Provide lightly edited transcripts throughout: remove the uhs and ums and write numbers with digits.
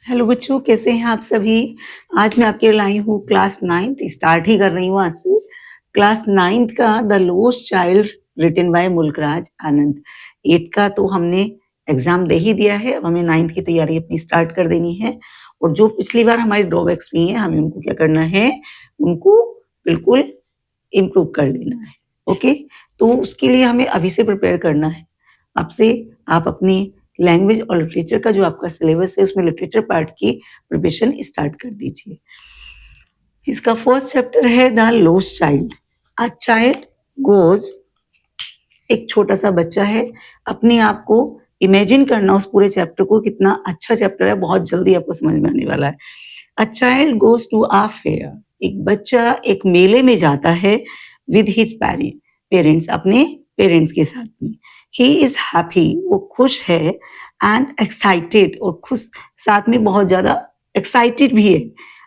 Hello बच्चों, कैसे हैं आप सभी? आज मैं आपके लिए लाई हूँ क्लास 9th स्टार्ट ही कर रही हूँ आज से। क्लास 9th का the lost child written by Mulk Raj Anand. 8th का तो हमने एग्ज़ाम दे ही दिया है, अब हमें 9th की तैयारी अपनी स्टार्ट कर देनी है। और जो पिछली बार हमारी ड्रॉबैक्स रही हैं, हमें उनको क्या करना है, उनको बिल्कुल इम्प्रूव कर लेना है। ओके? तो उसके लिए हमें अभी से प्रिपेयर करना है। अब से आप अपनी लैंग्वेज और लिटरेचर का जो आपका सिलेबस है उसमें लिटरेचर पार्ट की प्रिपरेशन स्टार्ट कर दीजिए। इसका फर्स्ट चैप्टर है the lost child. A child goes, एक छोटा सा बच्चा है। अपने आप को इमेजिन करना उस पूरे चैप्टर को, कितना अच्छा चैप्टर है, बहुत जल्दी आपको समझ में आने वाला है। A child goes to a fair, एक बच्चा एक मेले में जाता है विद हिज पेरेंट्स, अपने पेरेंट्स के साथ में। ही इज हैप्पी, वो खुश है, एंड एक्साइटेड, और खुश साथ में बहुत ज्यादा एक्साइटेड भी है।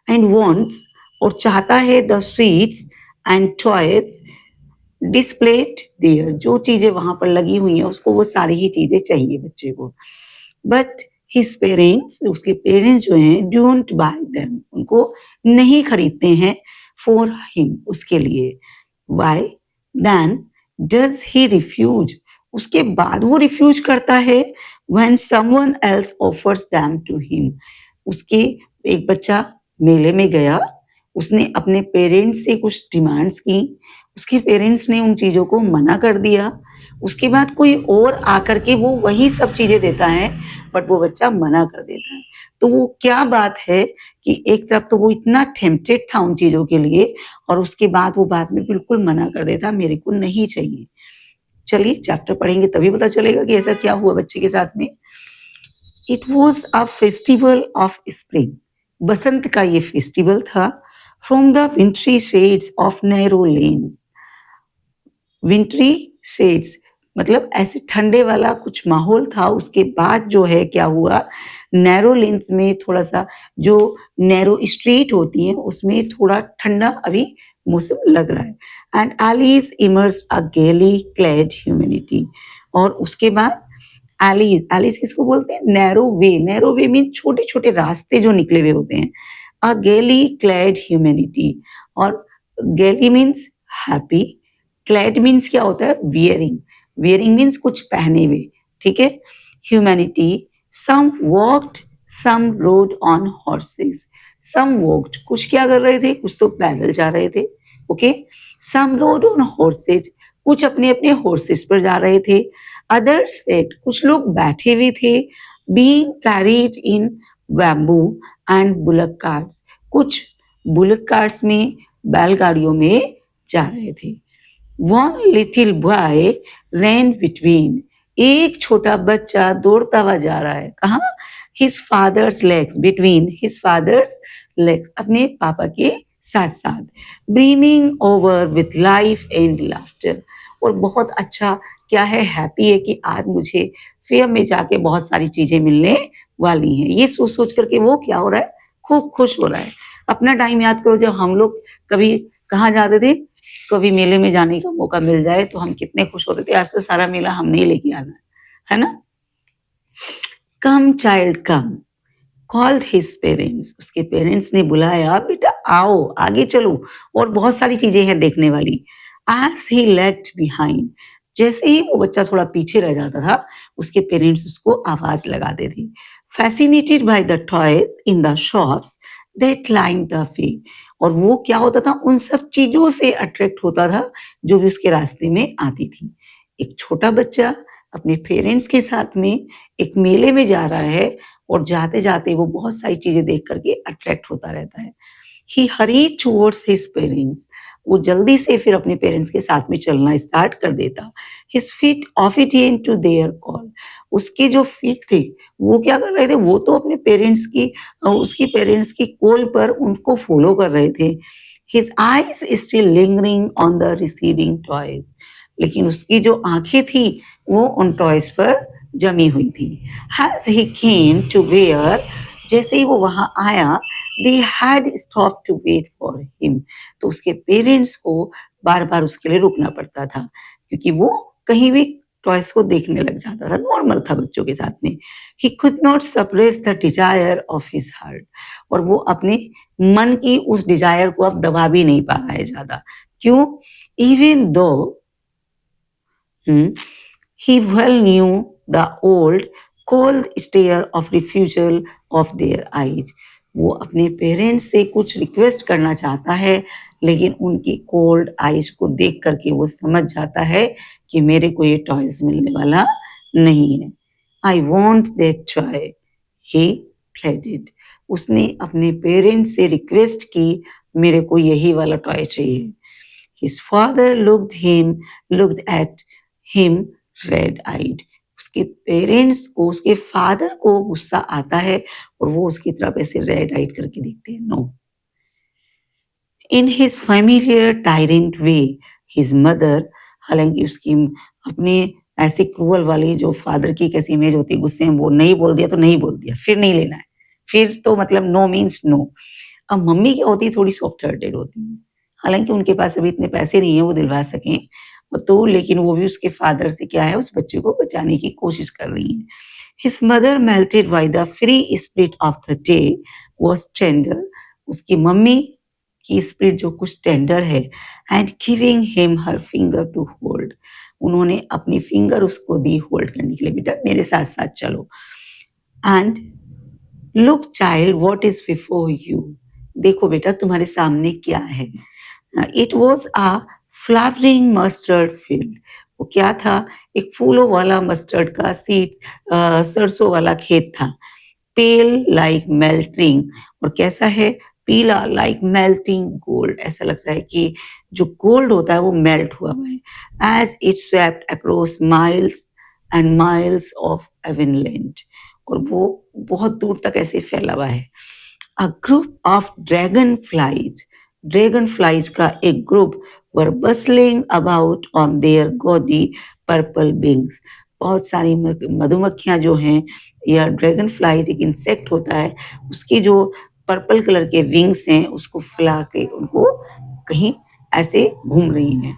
एंड वॉन्ट्स, और चाहता है, the sweets and toys displayed there, जो चीजें वहां पर लगी हुई हैं उसको वो सारी ही चीजें चाहिए बच्चे को। बट हिज पेरेंट्स, उसके पेरेंट्स जो हैं, डोंट बाय देम, उनको नहीं खरीदते हैं, फॉर हिम, उसके लिए। Why then does he refuse, उसके बाद वो रिफ्यूज करता है, when someone else offers them to him. उसके एक बच्चा मेले में गया, उसने अपने पेरेंट्स से कुछ डिमांड्स की, उसके पेरेंट्स ने उन चीजों को मना कर दिया। उसके बाद कोई और आकर के वो वही सब चीजें देता है, बट वो बच्चा मना कर देता है। तो वो क्या बात है कि एक तरफ तो वो इतना टेम्पटेड था उन चीजों के लिए, और उसके बाद वो बाद में बिल्कुल मना कर देता, मेरे को नहीं चाहिए। चलिए चैप्टर पढ़ेंगे तभी पता चलेगा कि ऐसा क्या हुआ बच्चे के साथ में। It was a festival of spring, Basant का ये फेस्टिवल था। From the wintry shades of narrow lanes, wintry shades मतलब ऐसे ठंडे वाला कुछ माहौल था। उसके बाद जो है क्या हुआ, नैरो लेन्स में थोड़ा सा, जो नैरो स्ट्रीट होती है उसमें थोड़ा ठंडा अभी मौसम लग रहा है। एंड एलीज इमर्स अ गेली क्लेड ह्यूमैनिटी, और उसके बाद एलीज, एलीज किसको बोलते हैं, नैरो वे मीन छोटे छोटे रास्ते जो निकले हुए होते हैं। अ गेली क्लेड ह्यूमैनिटी, और गेली मीन्स हैप्पी, क्लैड मीन्स क्या होता है, वियरिंग, वियरिंग मीन्स कुछ पहने हुए, ठीक है। Humanity, some walked, some rode on horses, some walked, कुछ क्या कर रहे थे, कुछ तो पैदल जा रहे थे, okay. Some rode on horses, कुछ अपने अपने हॉर्सेस पर जा रहे थे। अदर्स सेट, कुछ लोग बैठे हुए थे। Being carried in bamboo and bullock carts, कुछ बुलक कार्ट्स में, बैलगाड़ियों में जा रहे थे। One little boy ran between, एक छोटा बच्चा दौड़ता हुआ जा रहा है, कहाँ, his father's legs, between his father's legs, अपने पापा के साथ साथ। Brimming over with life and laughter, और बहुत अच्छा क्या है, हैप्पी है कि आज मुझे फेयर में जाके बहुत सारी चीजें मिलने वाली हैं। ये सोच सोच करके वो क्या हो रहा है, खूब खुश हो रहा है। अपना टाइम याद करो, जब हम लोग कभी कहाँ जाते थे, कभी मेले में जाने का मौका मिल जाए तो हम कितने खुश होते थे, आज तो सारा मेला हमने ही लेके आना है ना। कम चाइल्ड कम, कॉल्ड हिज पेरेंट्स, उसके पेरेंट्स ने बुलाया, बेटा आओ आगे चलो, और बहुत सारी चीजें हैं देखने वाली। एज ही लेग्ड बिहाइंड, जैसे ही वो बच्चा थोड़ा पीछे रह जाता था, उसके पेरेंट्स उसको आवाज लगाते थे। Fascinated by the toys in the shops that line the way, और वो क्या होता था, उन सब चीजों से अट्रैक्ट होता था जो भी उसके रास्ते में आती थी। एक छोटा बच्चा अपने पेरेंट्स के साथ में एक मेले में जा रहा है, और जाते-जाते वो बहुत सारी चीज़ें देख कर के अट्रैक्ट होता रहता है। ही हरीड टुवर्ड्स हिज पेरेंट्स, वो जल्दी से फिर अपने पेरेंट्स के साथ में चलना स्टार्ट कर देता। His feet obedient to their call, उसके जो फीट थे वो क्या कर रहे थे, वो तो अपने पेरेंट्स की उसकी पेरेंट्स की कॉल पर उनको फॉलो कर रहे थे। His eyes still lingering on the receiving toys, लेकिन उसकी जो आंखें थी वो उन टॉयज पर जमी हुई थी। As he came to where, जैसे ही वो वहां आया, they had stopped to wait for him, तो उसके पेरेंट्स को बार बार उसके लिए रुकना पड़ता था, क्योंकि वो कहीं भी टॉयज़ को देखने लग जाता था, नॉर्मल था बच्चों के साथ में। He could not suppress the desire of his heart, और वो अपने मन की उस डिज़ायर को अब दबा भी नहीं पा रहा है ज़्यादा। क्यों? Even though he well knew the old cold stare of refusal of their eyes. वो अपने पेरेंट्स से कुछ रिक्वेस्ट करना चाहता है, लेकिन उनकी कोल्ड आइज को देख करके वो समझ जाता है कि मेरे को ये टॉयज मिलने वाला नहीं है। आई वॉन्ट दैट टॉय, ही प्लेडेड। उसने अपने पेरेंट्स से रिक्वेस्ट की, मेरे को यही वाला टॉय चाहिए। His father looked at him red-eyed. उसके पेरेंट्स को, उसके फादर को गुस्सा आता है और वो उसकी तरफ ऐसे रेड आइड करके देखते हैं। No, in his familiar tyrant way his mother, हालांकि उसकी अपने ऐसे क्रूअल वाली जो फादर की कैसी इमेज होती है, गुस्से में वो नहीं बोल दिया तो नहीं बोल दिया, फिर नहीं लेना है, फिर तो मतलब नो मीन्स नो। अब मम्मी क्या होती है, थोड़ी सॉफ्ट हार्टेड होती है, हालांकि उनके पास अभी इतने पैसे नहीं है वो दिलवा सकें, तो लेकिन वो भी उसके फादर से क्या है, उस बच्चे को बचाने की कोशिश कर रही है। His mother melted by the free spirit of the day was tender, उसकी मम्मी की स्पिरिट जो कुछ टेंडर है, and giving him her finger to hold, उन्होंने अपनी फिंगर उसको दी होल्ड करने के लिए, बेटा मेरे साथ साथ चलो। And look child what is before you, देखो बेटा तुम्हारे सामने क्या है। It was a flowering mustard field, वो क्या था, एक फूलों वाला मस्टर्ड का सीड, सरसों वाला खेत था। पेल लाइक मेल्टिंग, और कैसा है, पीला लाइक मेल्टिंग गोल्ड, ऐसा लगता है कि जो गोल्ड होता है वो मेल्ट हुआ है। As it swept across miles and miles of Avonland, और वो बहुत दूर तक ऐसे फैला हुआ है। A group of dragonflies का एक ग्रुप were bustling about on their gaudy purple wings, बहुत सारी मधुमक्खियां जो हैं, या ड्रैगन फ्लाई एक इंसेक्ट होता है, उसकी जो पर्पल कलर के विंग्स हैं उसको फैला के उनको कहीं ऐसे घूम रही हैं।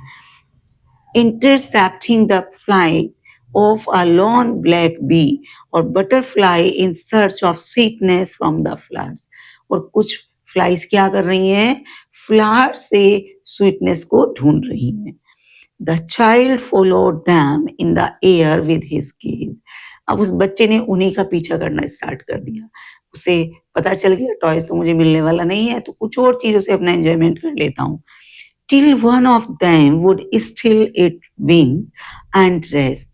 intercepting the flight of a lone black bee or butterfly in search of sweetness from the flowers, और कुछ फ्लाइज क्या कर रही हैं, फ्लावर से स्वीटनेस को ढूंढ रही हैं। The child followed them in the air with his gaze, अब उस बच्चे ने उन्हीं का पीछा करना स्टार्ट कर दिया, उसे पता चल गया टॉयज तो मुझे मिलने वाला नहीं है, तो कुछ और चीजों से अपना एंजॉयमेंट कर लेता हूँ। till one of them would still its wings and rest,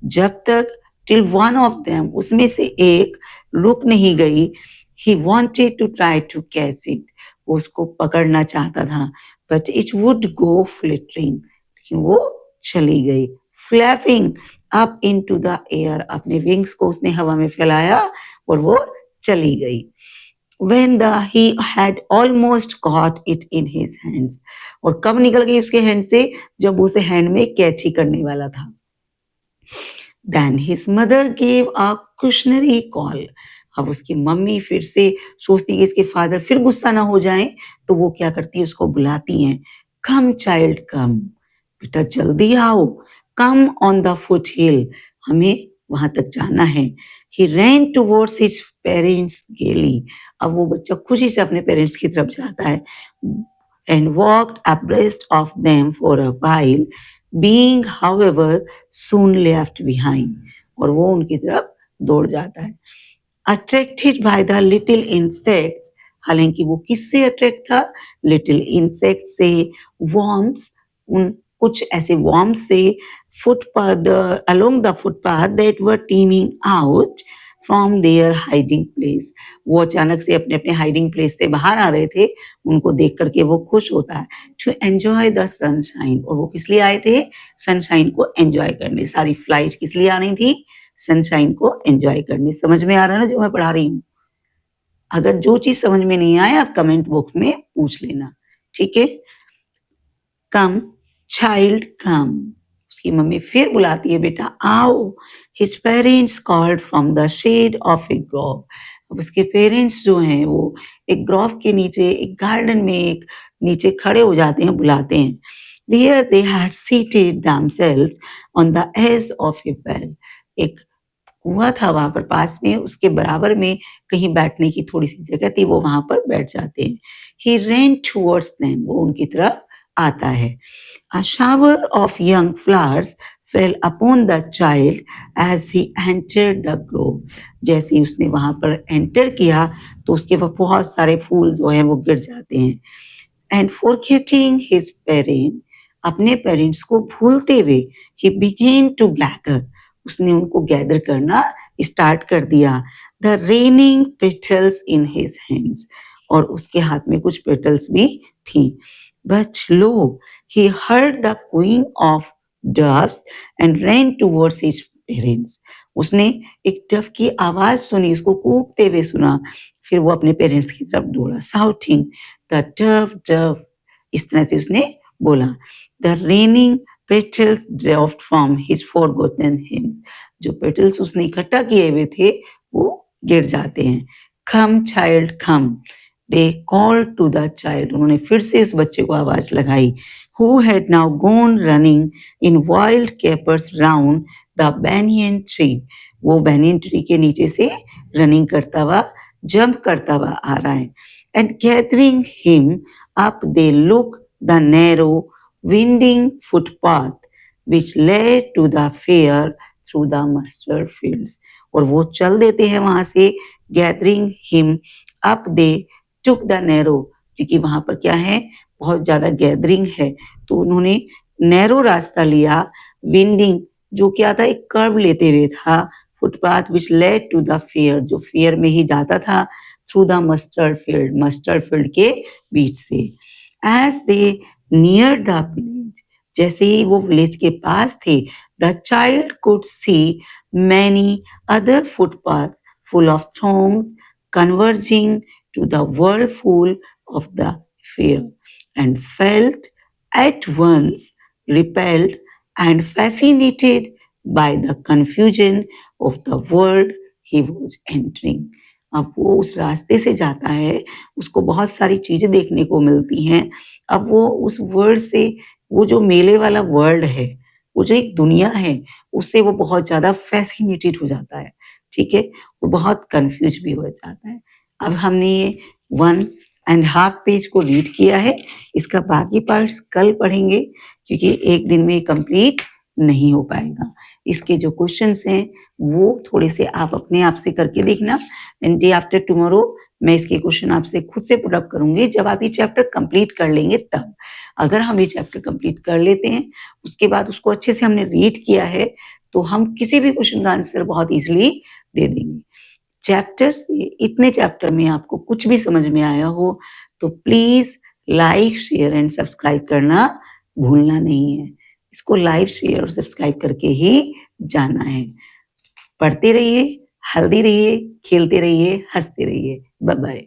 जब तक till one of them, उसमें से एक रुक नहीं गई, he wanted to try to catch it, वो उसको पकड़ना चाहता था, but it would go flittering, लेकिन वो चली गई। flapping up into the air, अपने विंग्स को उसने हवा में फैलाया और वो चली गई। when he had almost caught it in his hands, और कब निकल गई उसके हैंड से, जब उसे हैंड में कैच ही करने वाला था। then his mother gave a cautionary call, अब उसकी मम्मी फिर से सोचती है इसके फादर फिर गुस्सा ना हो जाएं, तो वो क्या करती है, उसको बुलाती हैं, come child come, बेटा जल्दी आओ, come on the foothill, हमें वहां तक जाना है। he ran towards his parents gaily, अब वो बच्चा खुशी से अपने पेरेंट्स की तरफ जाता है, and walked abreast of them for a while, being however soon left behind, और वो उनकी तरफ दौड़ जाता है। attracted by the little insects, हालांकि वो किससे अट्रैक्ट था, लिटिल इंसेक्ट से, worms, उन कुछ ऐसे worms से, footpath along the footpath that were teeming out from their hiding place, वो अचानक से अपने अपने हाइडिंग प्लेस से बाहर आ रहे थे, उनको देख करके वो खुश होता है। टू एंजॉय द सनशाइन, और वो किस लिए आए थे, सनशाइन को एंजॉय करने। सारी फ्लाइज किस लिए आ रही थी, सनशाइन को एंजॉय करने। समझ में आ रहा है ना जो मैं पढ़ा रही हूँ? अगर जो चीज समझ में नहीं आए आप कमेंट बॉक्स में पूछ लेना, ठीक है। कम चाइल्ड कम, उसकी मम्मी फिर बुलाती है, बेटा आओ। His parents called from the shade of a grove, अब उसके पेरेंट्स जो हैं वो एक ग्रोव के नीचे, एक गार्डन में एक नीचे खड़े हो जाते हैं, बुलाते हैं। There they had seated themselves on the edge of a well. एक कुआं था वहां पर पास में, उसके बराबर में कहीं बैठने की थोड़ी सी जगह थी, वो वहां पर बैठ जाते हैं. He ran towards them, वो उनकी तरफ आता है. A shower of young flowers fell upon the child as he entered the grove. जैसे ही उसने वहां पर एंटर किया तो उसके वह बहुत सारे फूल जो हैं वो गिर जाते हैं. And forgetting his parent, अपने पेरेंट्स को भूलते हुए, he began to gather, उसने उनको गैदर करना स्टार्ट कर दिया. The raining petals in his hands, और उसके हाथ में कुछ पेटल्स भी थी. But lo, he heard the cooing of doves and ran towards his parents. उसने एक डव की आवाज सुनी, उसको कूकते हुए सुना, फिर वो अपने पेरेंट्स की तरफ दौड़ा. Shouting, the dove, dove, इस तरह से उसने बोला. The raining petals dropped from his forgotten hands. जो पेटल्स उसने इकट्ठा किए हुए थे वो गिर जाते हैं. Come child, come. They called to the child. उन्होंने फिर से इस बच्चे को आवाज लगाई. Who had now gone running in wild capers round the banyan tree. वो banyan tree के नीचे से रनिंग करता हुआ, जंप करता हुआ आ रहा है. And gathering him up, they looked the narrow, winding footpath which led to the fair through the mustard fields. और वो चल देते हैं वहां से. Gathering him up, they took the narrow, क्योंकि वहां पर क्या है, बहुत ज्यादा गैदरिंग है, तो उन्होंने नैरो रास्ता लिया. विंडिंग, जो क्या था, एक कर्व लेते हुए था. Footpath which led to the fair, जो फेयर में ही जाता था. Through the mustard field, mustard field के बीच से. As they near the village, जैसे ही वो विलेज के पास थे, the child could see many other footpath full of throngs converging to the whirlpool of the fair, and felt at once repelled and fascinated by the confusion of the world he was entering. अब वो उस रास्ते से जाता है, उसको बहुत सारी चीजें देखने को मिलती हैं. अब वो उस वर्ल्ड से, वो जो मेले वाला वर्ल्ड है, वो जो एक दुनिया है, उससे वो बहुत ज्यादा फैसिनेटेड हो जाता है. ठीक है, वो बहुत कंफ्यूज भी हो जाता है. अब हमने ये 1.5 पेज को रीड किया है. इसका बाकी पार्ट्स कल पढ़ेंगे, क्योंकि एक दिन में कंप्लीट नहीं हो पाएगा. इसके जो क्वेश्चंस हैं वो थोड़े से आप अपने आप से करके देखना. एंड डे आफ्टर टुमारो मैं इसके क्वेश्चन आपसे खुद से पुट अप करूंगी, जब आप ये चैप्टर कंप्लीट कर लेंगे तब. अगर हम ये चैप्टर कंप्लीट कर लेते हैं, उसके बाद उसको अच्छे से हमने रीड किया है, तो हम किसी भी क्वेश्चन का आंसर बहुत इजीली दे देंगे. चैप्टर से, इतने चैप्टर में आपको कुछ भी समझ में आया हो तो please like, share and subscribe करना भूलना नहीं है. इसको लाइक, शेयर और सब्सक्राइब करके ही जाना है. पढ़ते रहिए, हेल्दी रहिए, खेलते रहिए, हंसते रहिए. Bye bye.